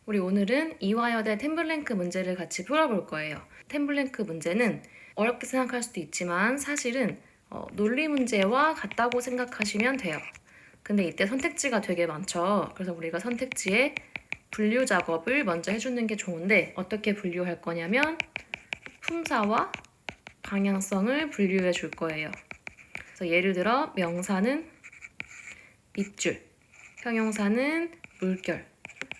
우리 오늘은 이화여대 템블랭크 문제를 같이 풀어볼 거예요. 템블랭크 문제는 어렵게 생각할 수도 있지만 사실은 논리 문제와 같다고 생각하시면 돼요. 근데 이때 선택지가 되게 많죠. 그래서 우리가 선택지에 분류 작업을 먼저 해주는 게 좋은데 어떻게 분류할 거냐면 품사와 방향성을 분류해 줄 거예요. 그래서 예를 들어 명사는 밑줄, 형용사는 물결,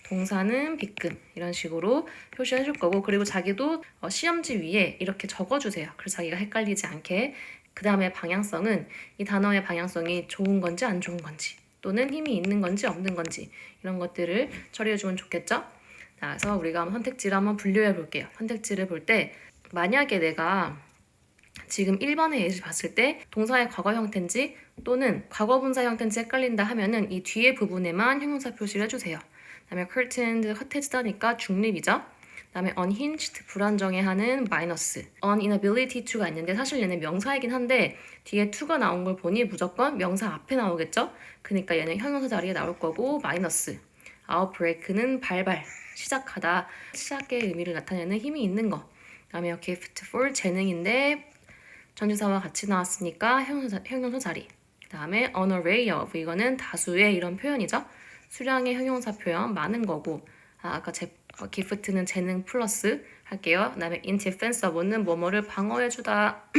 동사는 빗금 이런 식으로 표시해 줄 거고 그리고 자기도 시험지 위에 이렇게 적어주세요. 그래서 자기가 헷갈리지 않게. 그 다음에 방향성은 이 단어의 방향성이 좋은 건지 안 좋은 건지 또는 힘이 있는 건지 없는 건지 이런 것들을 처리해 주면 좋겠죠? 자, 그래서 우리가 선택지를 한번 분류해 볼게요. 선택지를 볼 때 만약에 내가 지금 1번의 예를 봤을 때 동사의 과거 형태인지 또는 과거 분사 형태인지 헷갈린다 하면은 이 뒤에 부분에만 형용사 표시를 해주세요. 그다음에 curtained 헛해지다니까 중립이죠. 그다음에 unhinged 불안정해하는 마이너스, uninability to가 있는데 사실 얘는 명사이긴 한데 뒤에 to가 나온 걸 보니 무조건 명사 앞에 나오겠죠. 그러니까 얘는 형용사 자리에 나올 거고 마이너스. outbreak는 발발, 시작하다, 시작의 의미를 나타내는 힘이 있는 거. 그다음에 gift for 재능인데 전치사와 같이 나왔으니까 형용사 자리. 그 다음에 an array of 이거는 다수의 이런 표현이죠. 수량의 형용사 표현 많은 거고 아까 gift는 재능 플러스 할게요. 그 다음에 indefensive는 뭐뭐를 방어해주다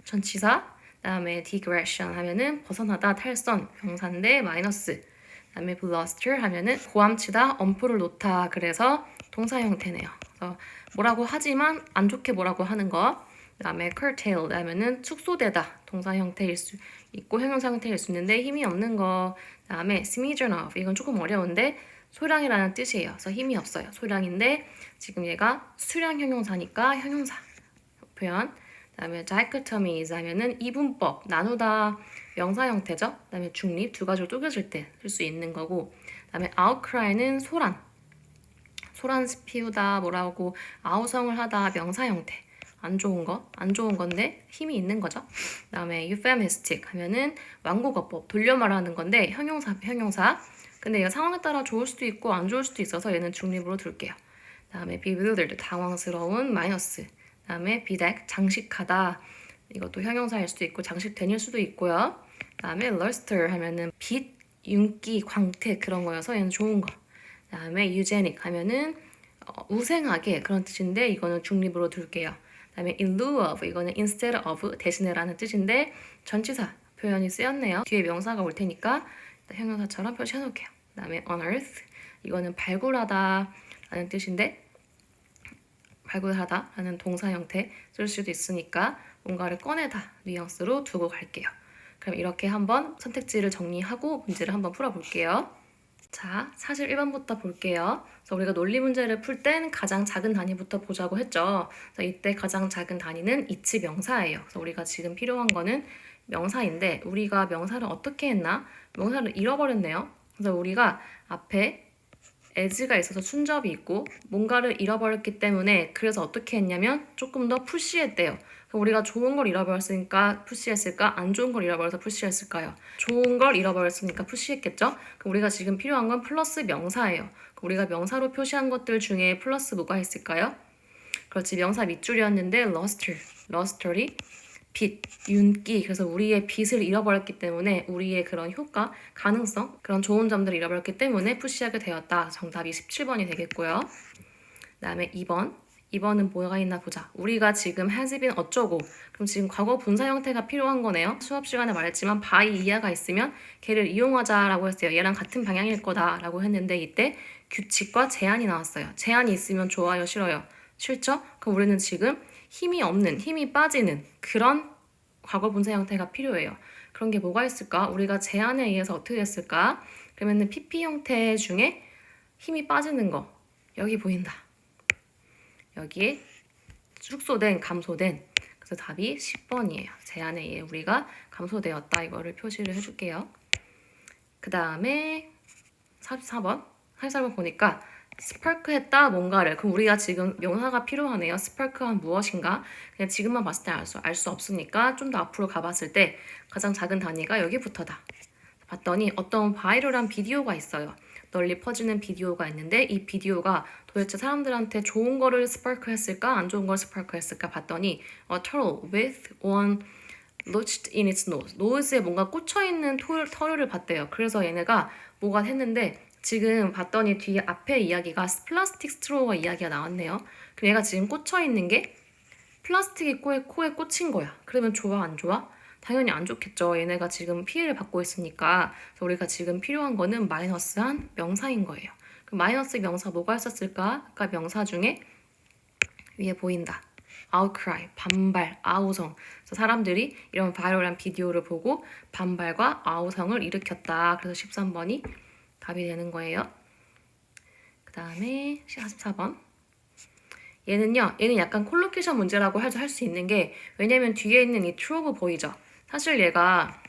전치사. 그 다음에 digression 하면은 벗어나다 탈선 명사인데 마이너스. 그 다음에 bluster 하면은 고함치다 엄포를 놓다 그래서 동사 형태네요. 그래서 뭐라고 하지만 안 좋게 뭐라고 하는 거. 그 다음에 curtail 하면은 축소되다 동사 형태일 수 있고 형용사 형태일 수 있는데 힘이 없는 거. 그 다음에 smidgen of 이건 조금 어려운데 소량이라는 뜻이에요. 그래서 힘이 없어요. 소량인데 지금 얘가 수량 형용사니까 형용사 표현. 그 다음에 dichotomies 하면은 이분법 나누다 명사 형태죠. 그 다음에 중립 두 가지로 쪼개질 때 쓸 수 있는 거고. 그 다음에 outcry는 소란 피우다 뭐라고 아우성을 하다 명사 형태. 안 좋은 건데 힘이 있는 거죠. 그 다음에 euphemistic 하면은 완곡어법, 돌려 말하는 건데 형용사. 근데 이거 상황에 따라 좋을 수도 있고 안 좋을 수도 있어서 얘는 중립으로 둘게요. 그 다음에 bewildered, 당황스러운 마이너스. 그 다음에 bedeck, 장식하다. 이것도 형용사일 수도 있고 장식된일 수도 있고요. 그 다음에 luster 하면은 빛, 윤기, 광택 그런 거여서 얘는 좋은 거. 그 다음에 eugenic 하면은 우생하게 그런 뜻인데 이거는 중립으로 둘게요. 그다음에 in lieu of 이거는 instead of 대신에라는 뜻인데 전치사 표현이 쓰였네요. 뒤에 명사가 올 테니까 형용사처럼 표시해 놓을게요. 그다음에 unearth 이거는 발굴하다 라는 뜻인데 발굴하다 라는 동사 형태 쓸 수도 있으니까 뭔가를 꺼내다 뉘앙스로 두고 갈게요. 그럼 이렇게 한번 선택지를 정리하고 문제를 한번 풀어볼게요. 자, 사실 1번부터 볼게요. 그래서 우리가 논리 문제를 풀 땐 가장 작은 단위부터 보자고 했죠. 그래서 이때 가장 작은 단위는 이치 명사예요. 그래서 우리가 지금 필요한 거는 명사인데 우리가 명사를 어떻게 했나? 명사를 잃어버렸네요. 그래서 우리가 앞에 as가 있어서 순접이 있고 뭔가를 잃어버렸기 때문에 그래서 어떻게 했냐면 조금 더 푸시했대요. 우리가 좋은 걸 잃어버렸으니까 푸시했을까? 안 좋은 걸 잃어버려서 푸시했을까요? 좋은 걸 잃어버렸으니까 푸시했겠죠? 그럼 우리가 지금 필요한 건 플러스 명사예요. 우리가 명사로 표시한 것들 중에 플러스 뭐가 있을까요? 그렇지, 명사 밑줄이었는데 lusterly 빛, 윤기. 그래서 우리의 빛을 잃어버렸기 때문에 우리의 그런 효과, 가능성, 그런 좋은 점들을 잃어버렸기 때문에 푸시하게 되었다. 정답이 17번이 되겠고요. 그 다음에 2번은 뭐가 있나 보자. 우리가 지금 has been 어쩌고 그럼 지금 과거 분사 형태가 필요한 거네요. 수업 시간에 말했지만 by 이하가 있으면 걔를 이용하자라고 했어요. 얘랑 같은 방향일 거다라고 했는데 이때 규칙과 제한이 나왔어요. 제한이 있으면 좋아요, 싫어요? 싫죠? 그럼 우리는 지금 힘이 없는, 힘이 빠지는 그런 과거 분사 형태가 필요해요. 그런 게 뭐가 있을까? 우리가 제한에 의해서 어떻게 했을까? 그러면은 PP 형태 중에 힘이 빠지는 거 여기 보인다. 여기에 축소된, 감소된. 그래서 답이 10번이에요. 제한에 의해 우리가 감소되었다. 이거를 표시를 해줄게요. 그 다음에 44번. 44번 보니까 스파크 했다 뭔가를. 그럼 우리가 지금 명사가 필요하네요. 스파크한 무엇인가? 그냥 지금만 봤을 때 알 수 없으니까 좀 더 앞으로 가봤을 때 가장 작은 단위가 여기부터다. 봤더니 어떤 바이럴한 비디오가 있어요. 널리 퍼지는 비디오가 있는데 이 비디오가 도대체 사람들한테 좋은 거를 스파크 했을까 안 좋은 걸 스파크 했을까 봤더니 A turtle with one lodged in its nose. 노즈에 뭔가 꽂혀있는 털을 봤대요. 그래서 얘네가 뭐가 했는데 지금 봤더니 뒤에 앞에 이야기가 플라스틱 스트로우가 이야기가 나왔네요. 그럼 얘가 지금 꽂혀있는 게 플라스틱이 코에 꽂힌 거야. 그러면 좋아 안 좋아? 당연히 안 좋겠죠. 얘네가 지금 피해를 받고 있으니까. 그래서 우리가 지금 필요한 거는 마이너스한 명사인 거예요. 그럼 마이너스 명사 뭐가 있었을까? 아까 명사 중에 위에 보인다. outcry, 반발, 아우성. 그래서 사람들이 이런 바이럴한 비디오를 보고 반발과 아우성을 일으켰다. 그래서 13번이 답이 되는 거예요. 그 다음에 14번. 얘는 약간 콜로케이션 문제라고 할 수 있는 게 왜냐면 뒤에 있는 이 트로브 보이죠? 사실 얘가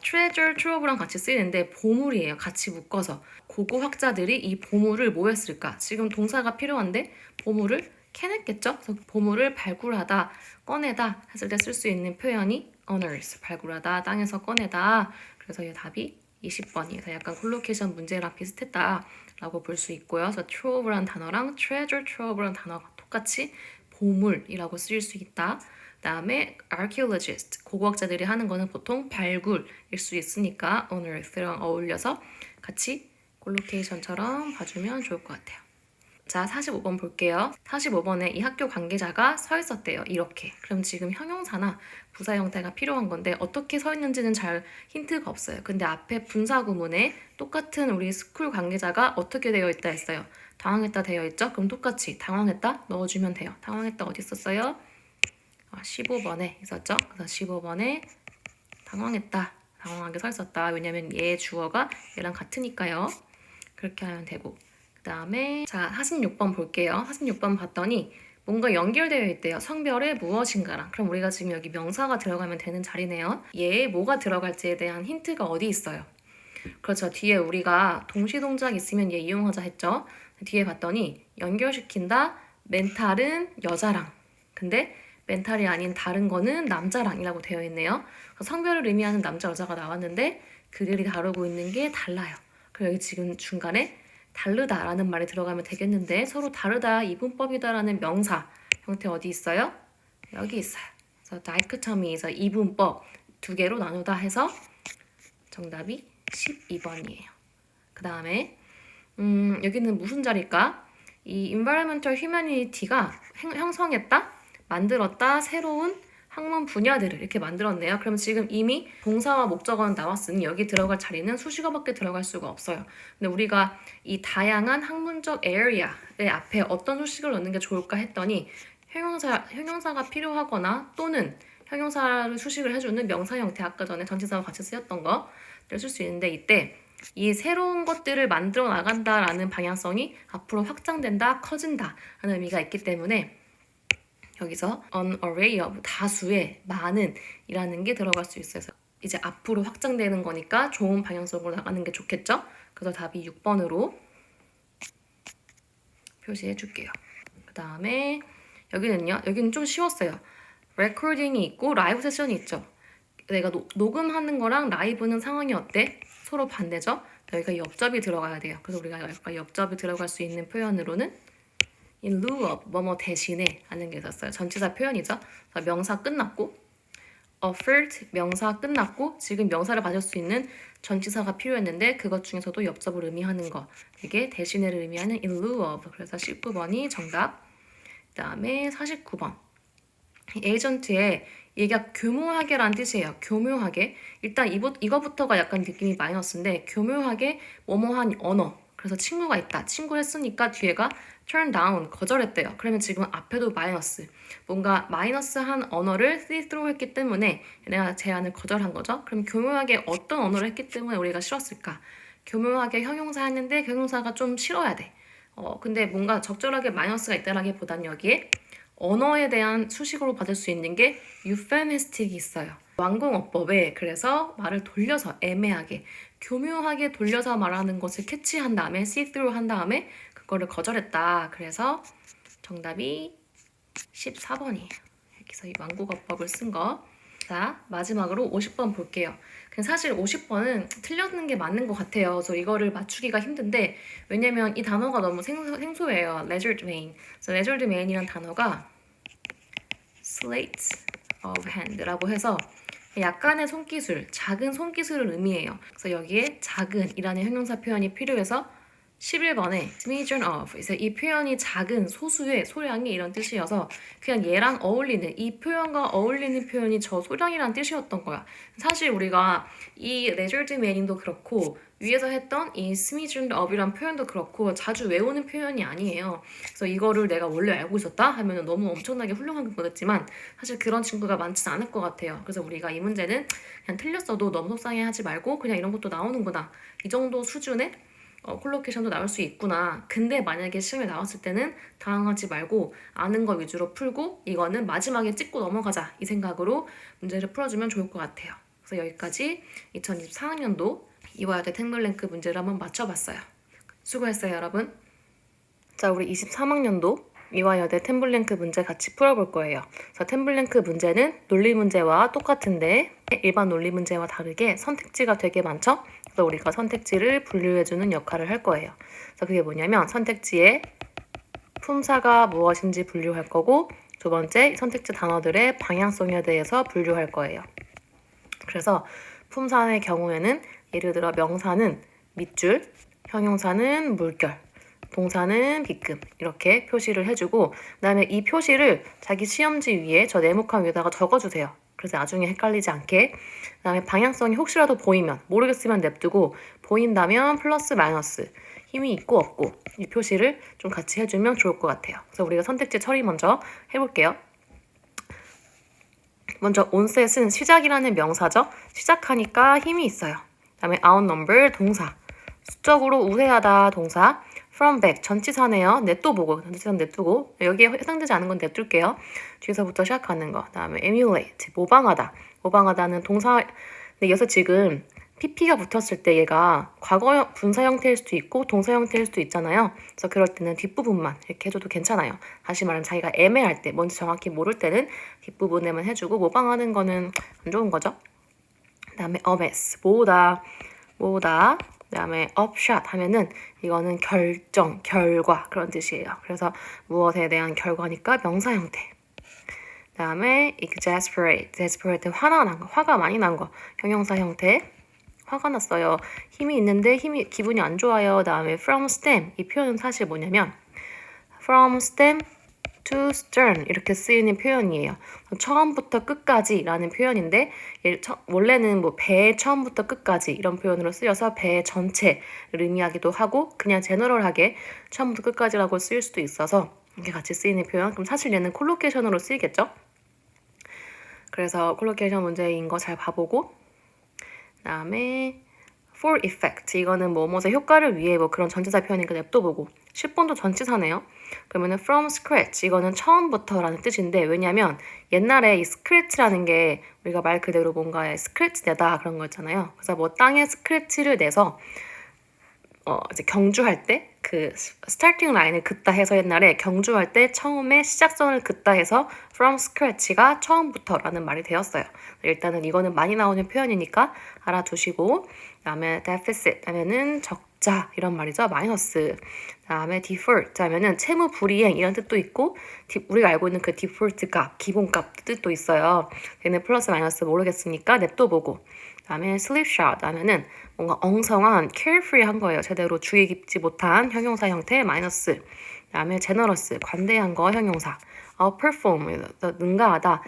treasure, trove랑 같이 쓰이는데 보물이에요. 같이 묶어서. 고고학자들이 이 보물을 뭐 했을까? 지금 동사가 필요한데 보물을 캐냈겠죠? 그래서 보물을 발굴하다, 꺼내다 했을 때 쓸 수 있는 표현이 unearth, 발굴하다, 땅에서 꺼내다. 그래서 이 답이 20번이에요. 약간 콜로케이션 문제랑 비슷했다라고 볼 수 있고요. 그래서 trove란 단어랑 treasure, trove란 단어가 똑같이 보물이라고 쓰일 수 있다. 그다음에 archaeologist, 고고학자들이 하는 거는 보통 발굴일 수 있으니까 unearth랑 어울려서 같이 콜로케이션처럼 봐주면 좋을 것 같아요. 자, 45번 볼게요. 45번에 이 학교 관계자가 서 있었대요. 이렇게. 그럼 지금 형용사나 부사 형태가 필요한 건데 어떻게 서 있는지는 잘 힌트가 없어요. 근데 앞에 분사 구문에 똑같은 우리 스쿨 관계자가 어떻게 되어 있다 했어요. 당황했다 되어 있죠? 그럼 똑같이 당황했다 넣어주면 돼요. 당황했다 어디 있었어요? 15번에 있었죠? 그래서 15번에 당황했다. 당황하게 서 있었다. 왜냐면 얘 주어가 얘랑 같으니까요. 그렇게 하면 되고. 그 다음에 자 46번 볼게요. 46번 봤더니 뭔가 연결되어 있대요. 성별의 무엇인가랑. 그럼 우리가 지금 여기 명사가 들어가면 되는 자리네요. 얘에 뭐가 들어갈지에 대한 힌트가 어디 있어요? 그렇죠. 뒤에 우리가 동시동작 있으면 얘 이용하자 했죠. 뒤에 봤더니 연결시킨다. 멘탈은 여자랑. 근데 멘탈이 아닌 다른 거는 남자랑이라고 되어 있네요. 성별을 의미하는 남자, 여자가 나왔는데 그들이 다루고 있는 게 달라요. 그리고 여기 지금 중간에 다르다라는 말이 들어가면 되겠는데 서로 다르다, 이분법이다라는 명사 형태 어디 있어요? 여기 있어요. 그래서 다이크터미에서 이분법 두 개로 나누다 해서 정답이 12번이에요. 그 다음에 여기는 무슨 자리일까? 이 environmental humanity가 형성했다, 만들었다, 새로운 학문 분야들을 이렇게 만들었네요. 그럼 지금 이미 동사와 목적어는 나왔으니 여기 들어갈 자리는 수식어밖에 들어갈 수가 없어요. 근데 우리가 이 다양한 학문적 area의 앞에 어떤 수식을 넣는 게 좋을까 했더니 형용사가 필요하거나 또는 형용사를 수식을 해주는 명사 형태, 아까 전에 전치사와 같이 쓰였던 거를 쓸 수 있는데 이때 이 새로운 것들을 만들어 나간다라는 방향성이 앞으로 확장된다, 커진다 하는 의미가 있기 때문에 여기서 an array of, 다수의, 많은 이라는 게 들어갈 수 있어요. 이제 앞으로 확장되는 거니까 좋은 방향성으로 나가는 게 좋겠죠? 그래서 답이 6번으로 표시해 줄게요. 그 다음에 여기는 좀 쉬웠어요. 레코딩이 있고 라이브 세션이 있죠. 내가 녹음하는 거랑 라이브는 상황이 어때? 서로 반대죠? 여기가 옆접이 들어가야 돼요. 그래서 우리가 여기가 옆접이 들어갈 수 있는 표현으로는 in lieu of, 뭐뭐 대신에 하는 게 있었어요. 전치사 표현이죠. 명사 끝났고 offered 명사 끝났고 지금 명사를 받을 수 있는 전치사가 필요했는데 그것 중에서도 옆접을 의미하는 거, 이게 대신에를 의미하는 in lieu of. 그래서 19번이 정답. 그 다음에 49번 에이전트의 얘가 교묘하게란 뜻이에요. 교묘하게. 일단 이거부터가 약간 느낌이 마이너스인데 교묘하게 뭐뭐한 언어. 그래서 친구가 있다. 친구를 했으니까 뒤에가 turn down, 거절했대요. 그러면 지금 앞에도 마이너스. 뭔가 마이너스한 언어를 see through 했기 때문에 내가 제안을 거절한 거죠. 그럼 교묘하게 어떤 언어를 했기 때문에 우리가 싫었을까? 교묘하게 형용사 했는데 그 형용사가 좀 싫어야 돼. 근데 뭔가 적절하게 마이너스가 있다라기보단 여기에 언어에 대한 수식어로 받을 수 있는 게 euphemistic이 있어요. 완공어법에 그래서 말을 돌려서 애매하게 교묘하게 돌려서 말하는 것을 캐치한 다음에 see through 한 다음에 그거를 거절했다. 그래서 정답이 14번이에요. 여기서 이 완공어법을 쓴 거. 자, 마지막으로 50번 볼게요. 사실 50번은 틀렸는 게 맞는 것 같아요. 그래서 이거를 맞추기가 힘든데 왜냐면 이 단어가 너무 생소해요. leisure domain. 그래서 leisure domain이란 단어가 slate of hand라고 해서 약간의 손기술, 작은 손기술을 의미해요. 그래서 여기에 작은이라는 형용사 표현이 필요해서 11번에 smidgen of. 그래서 이 표현이 작은, 소수의, 소량이 이런 뜻이어서 그냥 얘랑 어울리는, 이 표현과 어울리는 표현이 저 소량이란 뜻이었던 거야. 사실 우리가 이 leisure domain도 그렇고 위에서 했던 이 smidgen of이란 표현도 그렇고 자주 외우는 표현이 아니에요. 그래서 이거를 내가 원래 알고 있었다 하면 너무 엄청나게 훌륭하게 보냈지만 사실 그런 친구가 많지 않을 것 같아요. 그래서 우리가 이 문제는 그냥 틀렸어도 너무 속상해하지 말고 그냥 이런 것도 나오는구나. 이 정도 수준의 콜로케이션도 나올 수 있구나. 근데 만약에 시험에 나왔을 때는 당황하지 말고 아는 거 위주로 풀고 이거는 마지막에 찍고 넘어가자. 이 생각으로 문제를 풀어주면 좋을 것 같아요. 그래서 여기까지 2024학년도 이와야 될 탱글랭크 문제를 한번 맞춰봤어요. 수고했어요, 여러분. 자, 우리 23학년도 이화여대 템블랭크 문제 같이 풀어볼 거예요. 그래서 템블랭크 문제는 논리 문제와 똑같은데 일반 논리 문제와 다르게 선택지가 되게 많죠? 그래서 우리가 선택지를 분류해주는 역할을 할 거예요. 그래서 그게 뭐냐면 선택지에 품사가 무엇인지 분류할 거고 두 번째 선택지 단어들의 방향성에 대해서 분류할 거예요. 그래서 품사의 경우에는 예를 들어 명사는 밑줄, 형용사는 물결, 동사는 빗금 이렇게 표시를 해주고 그다음에 이 표시를 자기 시험지 위에 저 네모칸 위에다가 적어주세요. 그래서 나중에 헷갈리지 않게. 그다음에 방향성이 혹시라도 보이면 모르겠으면 냅두고 보인다면 플러스 마이너스 힘이 있고 없고 이 표시를 좀 같이 해주면 좋을 것 같아요. 그래서 우리가 선택지 처리 먼저 해볼게요. 먼저 onset은 시작이라는 명사죠. 시작하니까 힘이 있어요. 그다음에 outnumber 동사 수적으로 우세하다 동사 from back 전치사네요. 냅둬 보고 전치사 냅두고 여기에 해당되지 않은 건 냅둘게요. 뒤에서부터 시작하는 거. 그다음에 emulate 모방하다. 모방하다는 동사. 근데 여기서 지금 pp가 붙었을 때 얘가 과거 분사 형태일 수도 있고 동사 형태일 수도 있잖아요. 그래서 그럴 때는 뒷부분만 이렇게 해줘도 괜찮아요. 다시 말하면 자기가 애매할 때 뭔지 정확히 모를 때는 뒷부분에만 해주고 모방하는 거는 안 좋은 거죠. 그다음에 amass 모으다. 그다음에 upshot 하면은 이거는 결정, 결과 그런 뜻이에요. 그래서 무엇에 대한 결과니까 명사 형태. 그다음에 exasperate 화가 많이 난 거. 형용사 형태. 화가 났어요. 힘이 있는데 기분이 안 좋아요. 그다음에 from stem 이 표현은 사실 뭐냐면 from stem to stern 이렇게 쓰이는 표현이에요. 처음부터 끝까지라는 표현인데 원래는 뭐 배 처음부터 끝까지 이런 표현으로 쓰여서 배 전체를 의미하기도 하고 그냥 제너럴하게 처음부터 끝까지라고 쓰일 수도 있어서 이렇게 같이 쓰이는 표현. 그럼 사실 얘는 콜로케이션으로 쓰이겠죠? 그래서 콜로케이션 문제인 거 잘 봐보고 그다음에 for effect 이거는 뭐뭐의 효과를 위해 뭐 그런 전치사 표현이니까 냅둬보고 10번도 전치사네요. 그러면은 from scratch 이거는 처음부터라는 뜻인데 왜냐면 옛날에 이 scratch라는 게 우리가 말 그대로 뭔가에 스크래치 내다 그런 거였잖아요. 그래서 뭐 땅에 스크래치를 내서 이제 경주할 때 그 스타팅 라인을 긋다 해서 옛날에 경주할 때 처음에 시작선을 긋다 해서 from scratch가 처음부터라는 말이 되었어요. 일단은 이거는 많이 나오는 표현이니까 알아두시고 그다음에 deficit 하면은 적자 이런 말이죠. 마이너스. 그다음에 default 하면은 채무 불이행 이런 뜻도 있고 우리가 알고 있는 그 default 값, 기본값 뜻도 있어요. 얘는 플러스 마이너스 모르겠으니까 냅둬보고 그다음에 slipshod 하면은 뭔가 엉성한 carefree한 거예요. 제대로 주의 깊지 못한 형용사 형태 마이너스. 그다음에 generous 관대한 거 형용사. perform 능가하다.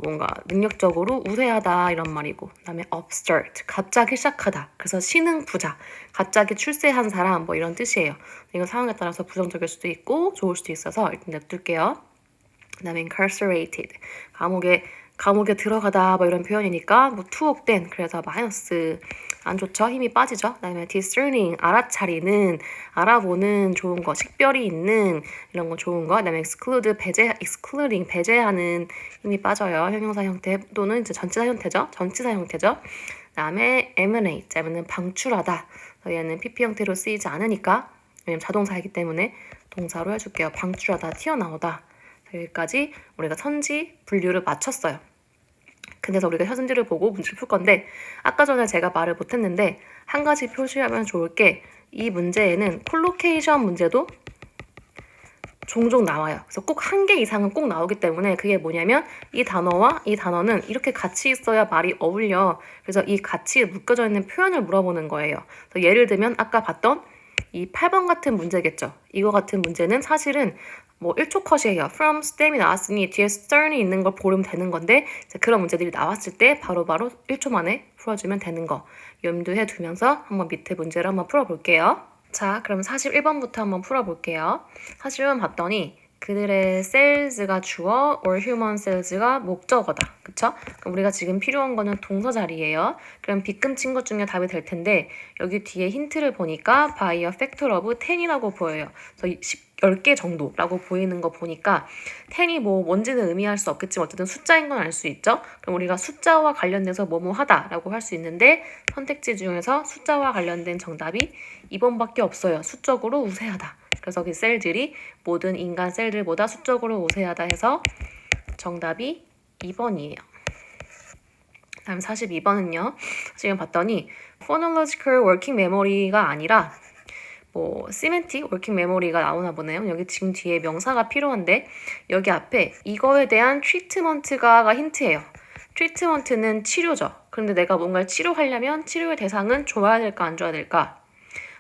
뭔가 능력적으로 우세하다 이런 말이고 그다음에 upstart 갑자기 시작하다 그래서 신흥 부자 갑자기 출세한 사람 뭐 이런 뜻이에요. 이건 상황에 따라서 부정적일 수도 있고 좋을 수도 있어서 일단 냅둘게요. 그다음에 incarcerated 감옥에 들어가다 뭐 이런 표현이니까 뭐 투옥된 그래서 마이너스 안 좋죠. 힘이 빠지죠. 그다음에 discerning 알아차리는 알아보는 좋은 거 식별이 있는 이런 거 좋은 거 그다음에 excluding 배제하는 힘이 빠져요. 형용사 형태 또는 이제 전치사 형태죠. 그다음에 emanate 하면은 방출하다. 얘는 pp 형태로 쓰이지 않으니까 왜냐면 자동사이기 때문에 동사로 해줄게요. 방출하다 튀어나오다. 여기까지 우리가 선지 분류를 마쳤어요. 그래서 우리가 현재를 보고 문제를 풀 건데 아까 전에 제가 말을 못했는데 한 가지 표시하면 좋을 게 이 문제에는 콜로케이션 문제도 종종 나와요. 그래서 꼭 한 개 이상은 꼭 나오기 때문에 그게 뭐냐면 이 단어와 이 단어는 이렇게 같이 있어야 말이 어울려. 그래서 이 같이 묶여져 있는 표현을 물어보는 거예요. 그래서 예를 들면 아까 봤던 이 8번 같은 문제겠죠. 이거 같은 문제는 사실은 뭐 1초 컷이에요. from stem이 나왔으니 뒤에 stern이 있는 걸 보면 되는 건데 그런 문제들이 나왔을 때 바로바로 1초 만에 풀어주면 되는 거 염두해 두면서 한번 밑에 문제를 한번 풀어볼게요. 자, 그럼 41번부터 한번 풀어볼게요. 41번 봤더니 그들의 sales가 주어 or human sales가 목적어다. 그쵸? 그럼 우리가 지금 필요한 거는 동사 자리예요. 그럼 빗금친 것 중에 답이 될 텐데 여기 뒤에 힌트를 보니까 by a factor of 10이라고 보여요. 그래서 10개 정도라고 보이는 거 보니까 10이 뭐 뭔지는 의미할 수 없겠지만 어쨌든 숫자인 건 알 수 있죠. 그럼 우리가 숫자와 관련돼서 뭐뭐 하다라고 할 수 있는데 선택지 중에서 숫자와 관련된 정답이 2번밖에 없어요. 수적으로 우세하다. 그래서 그 셀들이 모든 인간 셀들보다 수적으로 우세하다 해서 정답이 2번이에요. 다음 42번은요. 지금 봤더니 phonological working memory가 아니라 뭐 semantic working memory가 나오나 보네요. 여기 지금 뒤에 명사가 필요한데 여기 앞에 이거에 대한 treatment가 힌트예요. treatment는 치료죠. 그런데 내가 뭔가를 치료하려면 치료의 대상은 좋아야 될까 안 좋아야 될까?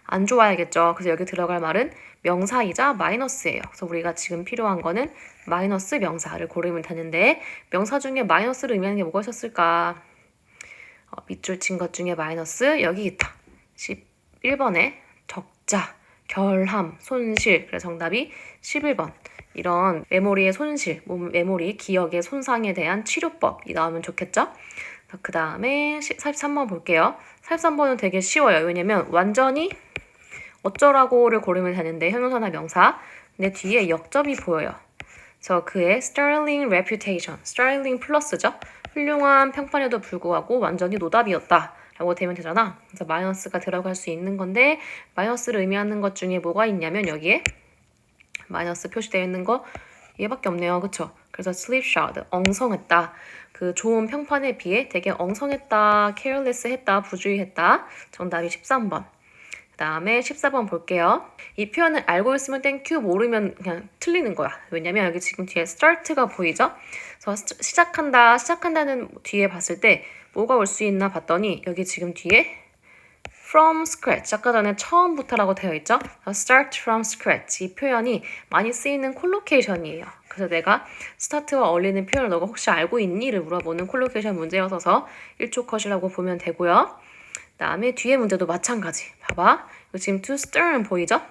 안 좋아야겠죠. 그래서 여기 들어갈 말은 명사이자 마이너스예요. 그래서 우리가 지금 필요한 거는 마이너스 명사를 고르면 되는데 명사 중에 마이너스를 의미하는 게 뭐가 있었을까? 밑줄 친 것 중에 마이너스 여기 있다. 11번에 적자, 결함, 손실. 그래서 정답이 11번. 이런 메모리의 손실, 메모리, 기억의 손상에 대한 치료법이 나오면 좋겠죠? 그 다음에 43번 볼게요. 43번은 되게 쉬워요. 왜냐면 완전히 어쩌라고를 고르면 되는데 형용사나 명사. 근데 뒤에 역점이 보여요. 그래서 그의 sterling reputation, sterling 플러스죠. 훌륭한 평판에도 불구하고 완전히 노답이었다. 라고 되면 되잖아. 그래서 마이너스가 들어갈 수 있는 건데 마이너스를 의미하는 것 중에 뭐가 있냐면 여기에 마이너스 표시되어 있는 거 얘밖에 없네요. 그쵸? 그래서 slipshod, 엉성했다. 그 좋은 평판에 비해 되게 엉성했다, careless했다, 부주의했다. 정답이 13번. 그 다음에 14번 볼게요. 이 표현을 알고 있으면 땡큐, 모르면 그냥 틀리는 거야. 왜냐면 여기 지금 뒤에 start가 보이죠? 그래서 시작한다는 뒤에 봤을 때 뭐가 올 수 있나 봤더니 여기 지금 뒤에 from scratch, 아까 전에 처음부터라고 되어 있죠? start from scratch. 이 표현이 많이 쓰이는 콜로케이션이에요. 그래서 내가 start와 어울리는 표현을 너가 혹시 알고 있니?를 물어보는 콜로케이션 문제였어서 1초 컷이라고 보면 되고요. 그 다음에 뒤에 문제도 마찬가지. 봐봐. 이거 지금 to stern 보이죠?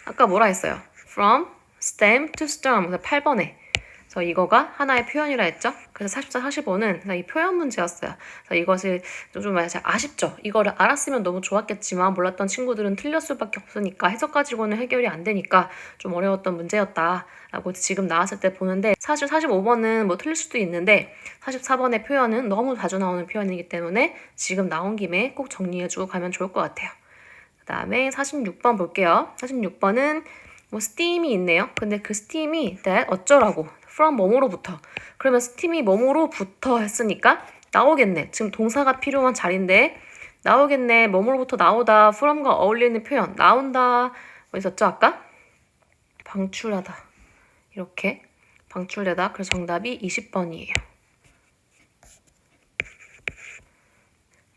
아까 뭐라 했어요? From stem to stern. 그래서 8번에. 그래서 이거가 하나의 표현이라 했죠? 그래서 44, 45는 이 표현 문제였어요. 그래서 이것을 좀 아쉽죠? 이거를 알았으면 너무 좋았겠지만 몰랐던 친구들은 틀렸을 수밖에 없으니까 해석 가지고는 해결이 안 되니까 좀 어려웠던 문제였다라고 지금 나왔을 때 보는데 사실 45번은 뭐 틀릴 수도 있는데 44번의 표현은 너무 자주 나오는 표현이기 때문에 지금 나온 김에 꼭 정리해주고 가면 좋을 것 같아요. 그 다음에 46번 볼게요. 46번은 뭐 steam이 있네요. 근데 그 steam이 that 어쩌라고 from 뭐뭐로부터. 그러면 steam이 뭐뭐로부터 했으니까 나오겠네. 지금 동사가 필요한 자리인데 나오겠네. 뭐뭐로부터 나오다. from과 어울리는 표현. 나온다. 뭐 있었죠 아까? 방출하다. 이렇게 방출되다. 그래서 정답이 20번이에요.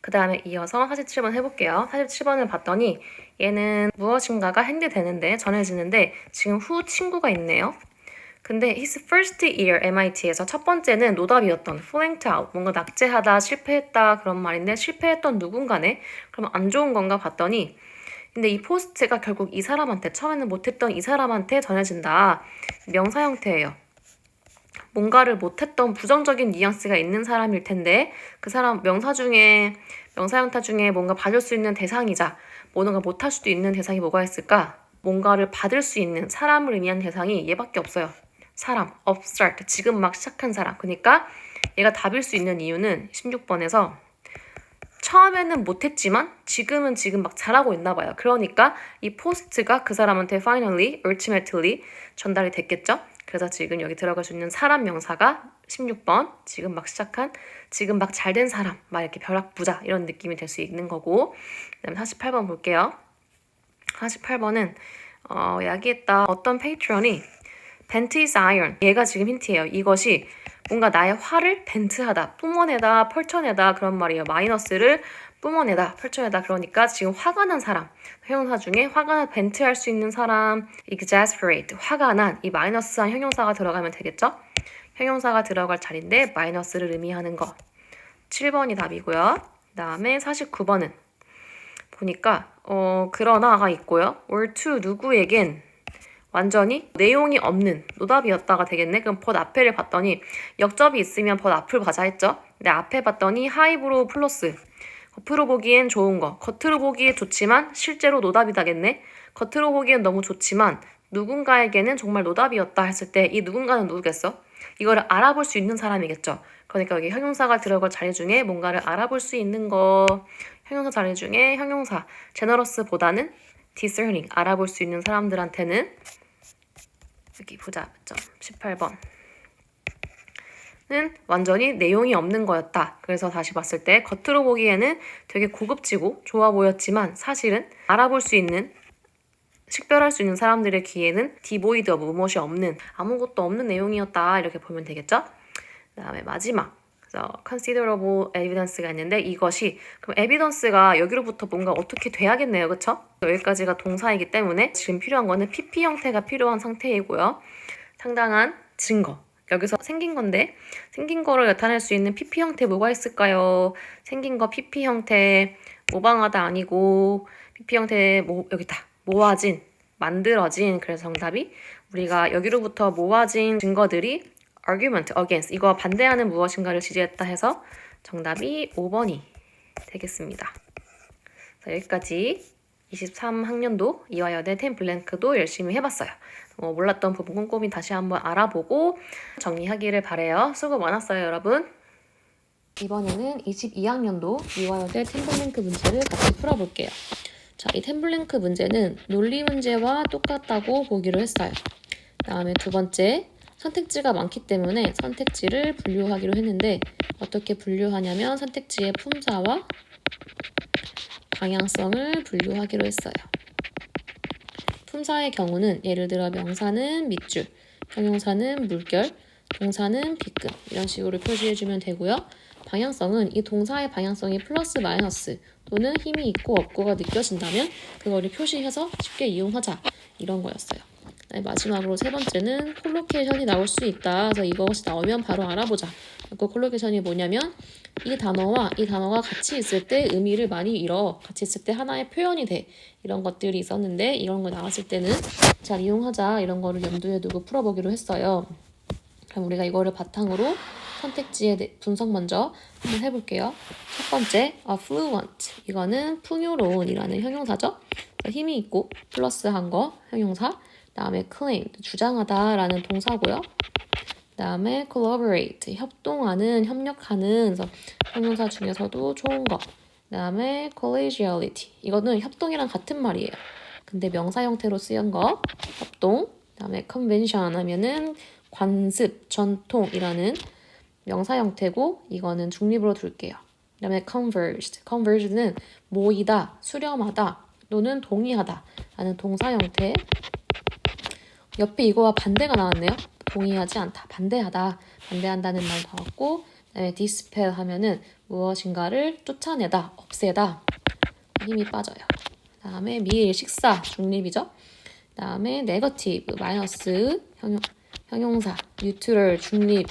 그 다음에 이어서 47번 해볼게요. 47번을 봤더니 얘는 무엇인가가 핸드되는데 전해지는데 지금 후 친구가 있네요. 근데 his first year MIT에서 첫 번째는 노답이었던 flunked out, 뭔가 낙제하다, 실패했다 그런 말인데 실패했던 누군가네? 그럼 안 좋은 건가 봤더니 근데 이 포스트가 결국 이 사람한테 처음에는 못했던 이 사람한테 전해진다. 명사 형태예요. 뭔가를 못했던 부정적인 뉘앙스가 있는 사람일 텐데 그 사람 명사 형태 중에 뭔가 받을 수 있는 대상이자 뭔가 못할 수도 있는 대상이 뭐가 있을까? 뭔가를 받을 수 있는 사람을 의미하는 대상이 얘밖에 없어요. 사람, upstart, 지금 막 시작한 사람. 그러니까 얘가 답일 수 있는 이유는 16번에서 처음에는 못했지만 지금은 지금 막 잘하고 있나 봐요. 그러니까 이 포스트가 그 사람한테 finally, ultimately 전달이 됐겠죠? 그래서 지금 여기 들어갈 수 있는 사람 명사가 16번 지금 막 시작한 지금 막 잘 된 사람 막 이렇게 벼락부자 이런 느낌이 될 수 있는 거고 그다음에 48번 볼게요. 48번은 야기했다. 어떤 페이트런이 vent is iron. 얘가 지금 힌트예요. 이것이 뭔가 나의 화를 벤트하다, 뿜어내다, 펼쳐내다 그런 말이에요. 마이너스를 뿜어내다, 펼쳐내다. 그러니까 지금 화가 난 사람. 형용사 중에 화가 난 벤트할 수 있는 사람, exasperate, 화가 난 이 마이너스한 형용사가 들어가면 되겠죠? 형용사가 들어갈 자리인데 마이너스를 의미하는 거. 7번이 답이고요. 그 다음에 49번은 보니까 그러나가 있고요. or to 누구에겐 완전히 내용이 없는 노답이었다가 되겠네. 그럼 벗 앞에를 봤더니 역접이 있으면 벗 앞을 봐자 했죠. 근데 앞에 봤더니 하이브로 플러스 겉으로 보기엔 좋은 거 겉으로 보기에 좋지만 실제로 노답이다겠네. 겉으로 보기엔 너무 좋지만 누군가에게는 정말 노답이었다 했을 때 이 누군가는 누구겠어? 이거를 알아볼 수 있는 사람이겠죠. 그러니까 여기 형용사가 들어갈 자리 중에 뭔가를 알아볼 수 있는 거 형용사 자리 중에 형용사 generous보다는 discerning 알아볼 수 있는 사람들한테는 여기 보자. 18번은 완전히 내용이 없는 거였다. 그래서 다시 봤을 때 겉으로 보기에는 되게 고급지고 좋아 보였지만 사실은 알아볼 수 있는 식별할 수 있는 사람들의 귀에는 devoid of 무엇이 없는 아무것도 없는 내용이었다. 이렇게 보면 되겠죠? 그 다음에 마지막 그래서 considerable evidence가 있는데 이것이 그럼 evidence가 여기로부터 뭔가 어떻게 돼야겠네요. 그쵸? 여기까지가 동사이기 때문에 지금 필요한 거는 PP 형태가 필요한 상태이고요. 상당한 증거 여기서 생긴 건데 생긴 거를 나타낼 수 있는 PP 형태 뭐가 있을까요? 생긴 거 PP 형태 모방하다 아니고 PP 형태 여기 있다. 모아진 만들어진 그래서 정답이 우리가 여기로부터 모아진 증거들이 argument against 이거 반대하는 무엇인가를 지지했다 해서 정답이 5번이 되겠습니다. 자, 여기까지 23학년도 이화여대 템블랭크도 열심히 해봤어요. 몰랐던 부분 꼼꼼히 다시 한번 알아보고 정리하기를 바래요. 수고 많았어요, 여러분. 이번에는 22학년도 이화여대 템블랭크 문제를 같이 풀어볼게요. 자, 이 템블랭크 문제는 논리 문제와 똑같다고 보기로 했어요. 다음에 두 번째, 선택지가 많기 때문에 선택지를 분류하기로 했는데 어떻게 분류하냐면 선택지의 품사와 방향성을 분류하기로 했어요. 품사의 경우는 예를 들어 명사는 밑줄, 형용사는 물결, 동사는 빗금 이런 식으로 표시해주면 되고요. 방향성은 이 동사의 방향성이 플러스 마이너스 또는 힘이 있고 없고가 느껴진다면 그거를 표시해서 쉽게 이용하자 이런 거였어요. 마지막으로 세 번째는 콜로케이션이 나올 수 있다. 그래서 이것이 나오면 바로 알아보자. 그 콜로케이션이 뭐냐면 이 단어와 이 단어가 같이 있을 때 의미를 많이 잃어. 같이 있을 때 하나의 표현이 돼. 이런 것들이 있었는데 이런 거 나왔을 때는 잘 이용하자. 이런 거를 염두에 두고 풀어보기로 했어요. 그럼 우리가 이거를 바탕으로 선택지의 분석 먼저 한번 해볼게요. 첫 번째, affluent. 이거는 풍요로운이라는 형용사죠. 힘이 있고 플러스한 거 형용사. 다음에 claim, 주장하다라는 동사고요. 다음에 collaborate, 협동하는, 협력하는 그래서 형용사 중에서도 좋은 거. 다음에 collegiality, 이거는 협동이랑 같은 말이에요. 근데 명사 형태로 쓰인 거, 협동. 다음에 convention 하면은 관습, 전통이라는 명사 형태고 이거는 중립으로 둘게요. 그다음에 converge는 모이다, 수렴하다 또는 동의하다 라는 동사 형태. 옆에 이거와 반대가 나왔네요. 동의하지 않다, 반대하다, 반대한다는 말 나왔고 그다음에 dispel 하면은 무엇인가를 쫓아내다, 없애다 힘이 빠져요. 그다음에 meal, 식사, 중립이죠. 그다음에 negative, 마이너스 형용사, neutral, 중립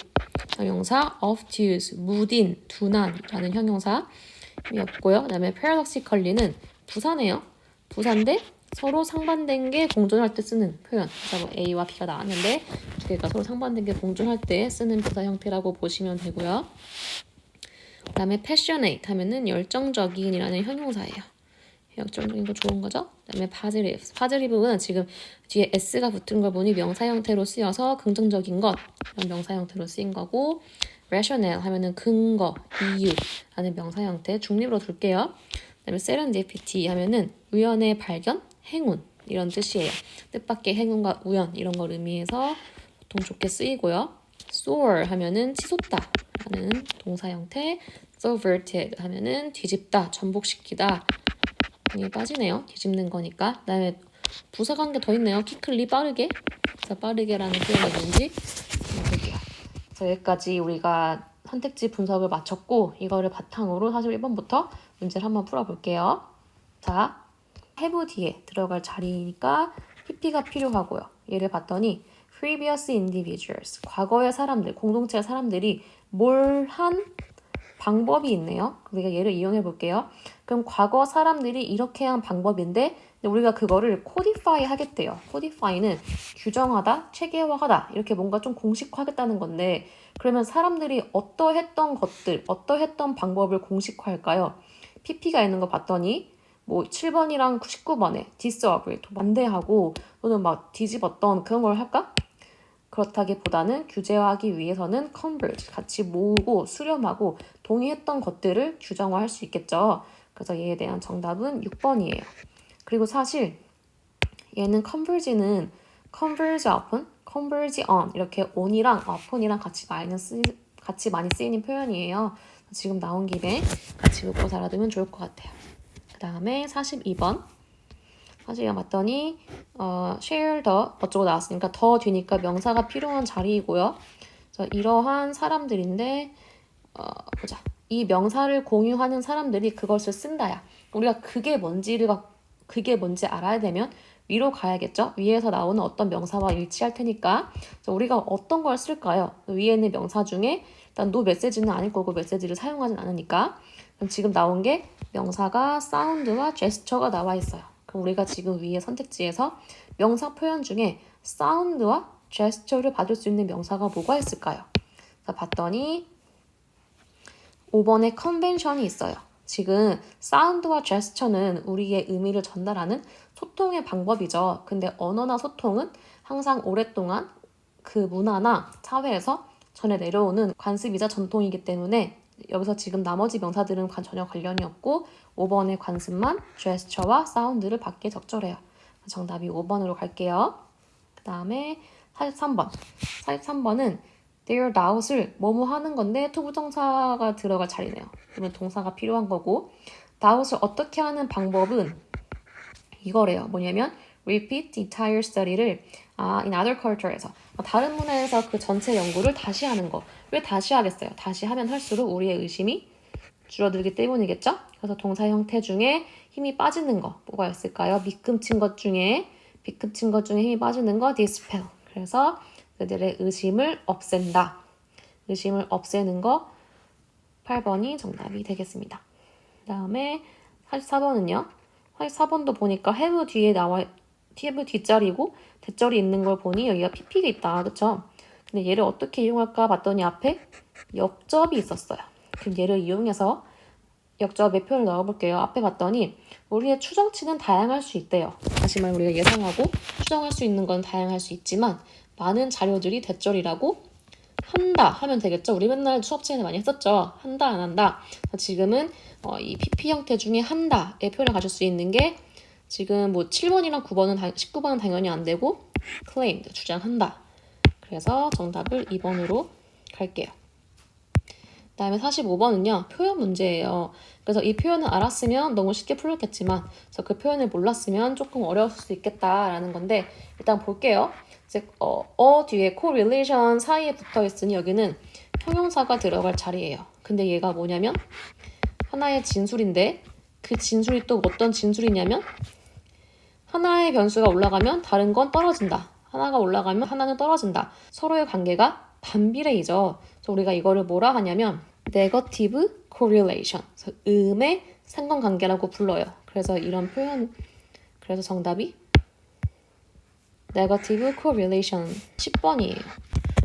형용사, obtuse, 무딘, 둔한이라는 형용사였고요. 그다음에 paradoxically는 부사네요. 부사인데 서로 상반된 게 공존할 때 쓰는 표현. 그래서 뭐 A와 B가 나왔는데 두 개가 서로 상반된 게 공존할 때 쓰는 부사 형태라고 보시면 되고요. 그다음에 passionate 하면은 열정적인이라는 형용사예요. 열정적인 거 좋은 거죠. 그다음에 positive는 지금 뒤에 s가 붙은 걸 보니 명사 형태로 쓰여서 긍정적인 것 이런 명사 형태로 쓰인 거고 rational 하면은 근거, 이유라는 명사 형태 중립으로 둘게요. 그다음에 serendipity 하면은 우연의 발견, 행운 이런 뜻이에요. 뜻밖의 행운과 우연 이런 걸 의미해서 보통 좋게 쓰이고요. soar 하면은 치솟다 하는 동사 형태, subverted 하면은 뒤집다, 전복시키다. 이게 빠지네요. 뒤집는 거니까. 그다음에 부사관 게 더 있네요. quickly 빠르게. 자, 빠르게라는 표현이 있는지 볼게요. 자, 여기까지 우리가 선택지 분석을 마쳤고 이거를 바탕으로 41번부터 문제를 한번 풀어볼게요. 자, have 뒤에 들어갈 자리니까 pp가 필요하고요. 얘를 봤더니 previous individuals, 과거의 사람들, 공동체의 사람들이 뭘 한 방법이 있네요. 우리가 얘를 이용해 볼게요. 그럼 과거 사람들이 이렇게 한 방법인데 우리가 그거를 codify 하겠대요. codify는 규정하다, 체계화하다 이렇게 뭔가 좀 공식화하겠다는 건데 그러면 사람들이 어떠했던 것들, 어떠했던 방법을 공식화할까요? pp가 있는 거 봤더니 뭐 7번이랑 19번에 disobey, 반대하고 또는 막 뒤집었던 그런 걸 할까? 그렇다기보다는 규제화하기 위해서는 converge, 같이 모으고 수렴하고 동의했던 것들을 규정화할 수 있겠죠. 그래서 얘에 대한 정답은 6번이에요. 그리고 사실 얘는 converge는 converge upon, converge on 이렇게 on이랑 upon이랑 같이 많이 쓰이는 표현이에요. 지금 나온 김에 같이 묶고 살아두면 좋을 것 같아요. 그 다음에 42번. 사실 봤더니 share 더 어쩌고 나왔으니까 더 뒤니까 명사가 필요한 자리이고요. 그래서 이러한 사람들인데 보자. 이 명사를 공유하는 사람들이 그것을 쓴다야. 우리가 그게 뭔지 알아야 되면 위로 가야겠죠? 위에서 나오는 어떤 명사와 일치할 테니까 그래서 우리가 어떤 걸 쓸까요? 위에 있는 명사 중에 일단 no 메시지는 아닐 거고 메시지를 사용하진 않으니까 그럼 지금 나온 게 명사가 sound와 gesture가 나와 있어요. 그럼 우리가 지금 위에 선택지에서 명사 표현 중에 sound와 gesture를 받을 수 있는 명사가 뭐가 있을까요? 자, 봤더니 5번에 convention이 있어요. 지금 사운드와 제스처는 우리의 의미를 전달하는 소통의 방법이죠. 근데 언어나 소통은 항상 오랫동안 그 문화나 사회에서 전해 내려오는 관습이자 전통이기 때문에 여기서 지금 나머지 명사들은 전혀 관련이 없고 5번의 관습만 제스처와 사운드를 받기에 적절해요. 정답이 5번으로 갈게요. 그 다음에 43번. 43번은 their doubt을 뭐뭐 하는 건데 투부정사가 들어갈 자리네요. 그러면 동사가 필요한 거고 doubt을 어떻게 하는 방법은 이거래요. 뭐냐면 repeat the entire study를 in other culture에서 다른 문화에서 그 전체 연구를 다시 하는 거. 왜 다시 하겠어요? 다시 하면 할수록 우리의 의심이 줄어들기 때문이겠죠? 그래서 동사 형태 중에 힘이 빠지는 거 뭐가 있을까요? 비끔친 것 중에 힘이 빠지는 거 dispel. 그래서 그들의 의심을 없앤다. 의심을 없애는 거 8번이 정답이 되겠습니다. 그 다음에 44번은요. 44번도 보니까 have 뒤에 have 뒷자리고 대절이 있는 걸 보니 여기가 pp가 있다. 그쵸? 근데 얘를 어떻게 이용할까 봤더니 앞에 역접이 있었어요. 그럼 얘를 이용해서 역접의 표현을 넣어볼게요. 앞에 봤더니 우리의 추정치는 다양할 수 있대요. 다시 말해 우리가 예상하고 추정할 수 있는 건 다양할 수 있지만 많은 자료들이 대절이라고 한다 하면 되겠죠. 우리 맨날 수업 시간에 많이 했었죠. 한다 안 한다. 지금은 이 PP 형태 중에 한다의 표현을 가질 수 있는 게 지금 뭐 7번이랑 19번은 당연히 안 되고 claimed, 주장한다. 그래서 정답을 2번으로 갈게요. 그 다음에 45번은요. 표현 문제예요. 그래서 이 표현을 알았으면 너무 쉽게 풀렸겠지만 그래서 그 표현을 몰랐으면 조금 어려웠을 수 있겠다라는 건데 일단 볼게요. 즉 뒤에 correlation 사이에 붙어 있으니 여기는 형용사가 들어갈 자리예요. 근데 얘가 뭐냐면 하나의 진술인데 그 진술이 또 어떤 진술이냐면 하나의 변수가 올라가면 다른 건 떨어진다. 하나가 올라가면 하나는 떨어진다. 서로의 관계가 반비례이죠. 그래서 우리가 이거를 뭐라 하냐면 negative correlation. 그래서 음의 상관관계라고 불러요. 그래서 이런 표현, 그래서 정답이 negative correlation 10번이에요.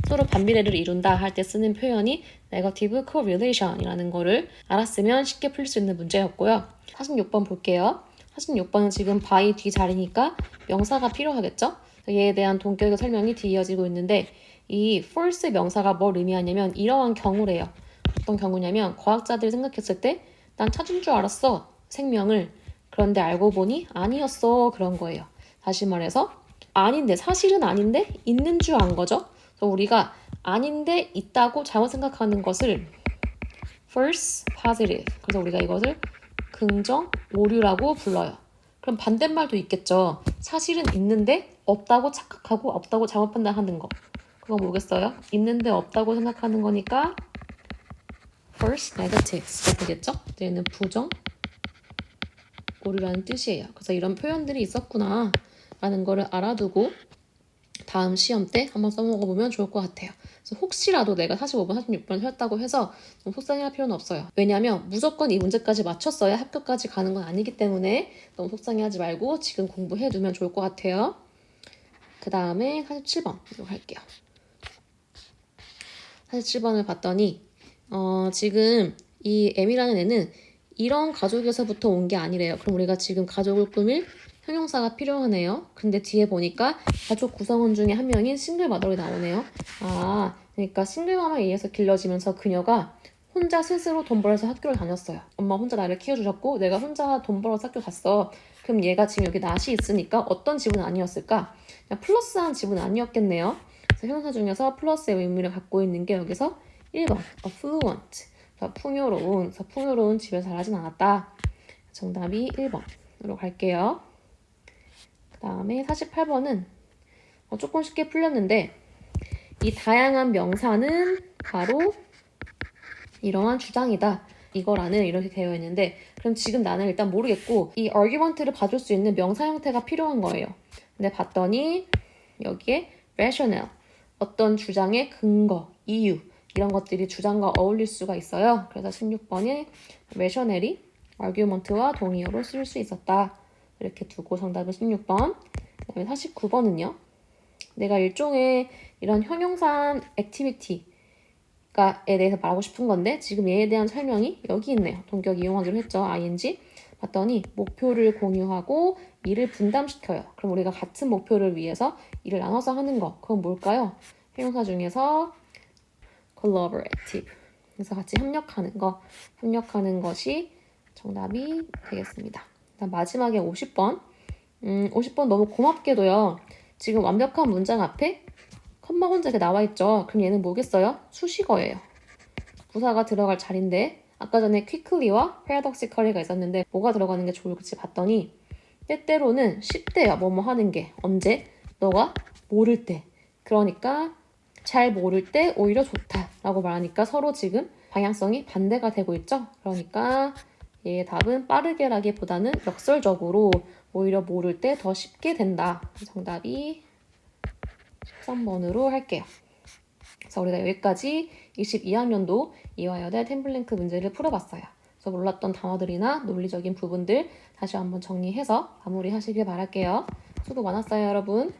서로 반비례를 이룬다 할 때 쓰는 표현이 negative correlation이라는 거를 알았으면 쉽게 풀릴 수 있는 문제였고요. 46번 볼게요. 46번은 지금 by 뒤 자리니까 명사가 필요하겠죠? 얘에 대한 동격의 설명이 뒤에 이어지고 있는데 이 false 명사가 뭘 의미하냐면 이러한 경우래요. 어떤 경우냐면 과학자들이 생각했을 때 난 찾은 줄 알았어. 생명을. 그런데 알고 보니 아니었어. 그런 거예요. 다시 말해서 아닌데 사실은 아닌데 있는 줄 안 거죠. 그래서 우리가 아닌데 있다고 잘못 생각하는 것을 false positive. 그래서 우리가 이것을 긍정 오류라고 불러요. 그럼 반대말도 있겠죠. 사실은 있는데 없다고 착각하고 없다고 잘못 판단하는 거. 그거 뭐겠어요? 있는데 없다고 생각하는 거니까 false negative가 되겠죠? 얘는 부정 오류라는 뜻이에요. 그래서 이런 표현들이 있었구나 라는 거를 알아두고 다음 시험 때 한번 써먹어보면 좋을 것 같아요. 그래서 혹시라도 내가 45번, 46번 틀렸다고 해서 너무 속상해할 필요는 없어요. 왜냐하면 무조건 이 문제까지 맞췄어야 합격까지 가는 건 아니기 때문에 너무 속상해하지 말고 지금 공부해두면 좋을 것 같아요. 그 다음에 47번 할게요. 47번을 봤더니 지금 이 M이라는 애는 이런 가족에서부터 온 게 아니래요. 그럼 우리가 지금 가족을 꾸밀 형용사가 필요하네요. 근데 뒤에 보니까 가족 구성원 중에 한 명인 싱글마더로 나오네요. 그러니까 싱글마마에 의해서 길러지면서 그녀가 혼자 스스로 돈 벌어서 학교를 다녔어요. 엄마 혼자 나를 키워주셨고 내가 혼자 돈 벌어서 학교 갔어. 그럼 얘가 지금 여기 낫이 있으니까 어떤 집은 아니었을까? 그냥 플러스한 집은 아니었겠네요. 그래서 형용사 중에서 플러스의 의미를 갖고 있는 게 여기서 1번 affluent. 풍요로운. 그래서 풍요로운 집에 자라진 않았다. 정답이 1번으로 갈게요. 그 다음에 48번은 조금 쉽게 풀렸는데 이 다양한 명사는 바로 이러한 주장이다. 이거라는 이렇게 되어 있는데 그럼 지금 나는 일단 모르겠고 이 argument를 봐줄 수 있는 명사 형태가 필요한 거예요. 근데 봤더니 여기에 rationale 어떤 주장의 근거, 이유 이런 것들이 주장과 어울릴 수가 있어요. 그래서 16번에 rational이 argument와 동의어로 쓸 수 있었다. 이렇게 두고 정답은 16번. 그 다음에 49번은요. 내가 일종의 이런 형용사 액티비티에 대해서 말하고 싶은 건데 지금 얘에 대한 설명이 여기 있네요. 동격 이용하기로 했죠. ing. 봤더니 목표를 공유하고 일을 분담시켜요. 그럼 우리가 같은 목표를 위해서 일을 나눠서 하는 거. 그건 뭘까요? 형용사 중에서 collaborative. 그래서 같이 협력하는 거. 협력하는 것이 정답이 되겠습니다. 그다음 마지막에 50번. 50번 너무 고맙게도요. 지금 완벽한 문장 앞에 컴마 혼자 이렇게 나와있죠. 그럼 얘는 뭐겠어요? 수식어예요. 부사가 들어갈 자리인데 아까 전에 quickly와 paradoxically가 있었는데 뭐가 들어가는 게 좋을지 봤더니 때때로는 쉽대요. 뭐뭐 하는 게. 언제? 너가 모를 때. 그러니까 잘 모를 때 오히려 좋다라고 말하니까 서로 지금 방향성이 반대가 되고 있죠. 그러니까 얘의 답은 빠르게라기보다는 역설적으로 오히려 모를 때 더 쉽게 된다. 정답이 13번으로 할게요. 그래서 우리가 여기까지 22학년도 이화여대 템블랭크 문제를 풀어봤어요. 그래서 몰랐던 단어들이나 논리적인 부분들 다시 한번 정리해서 마무리하시길 바랄게요. 수고 많았어요, 여러분.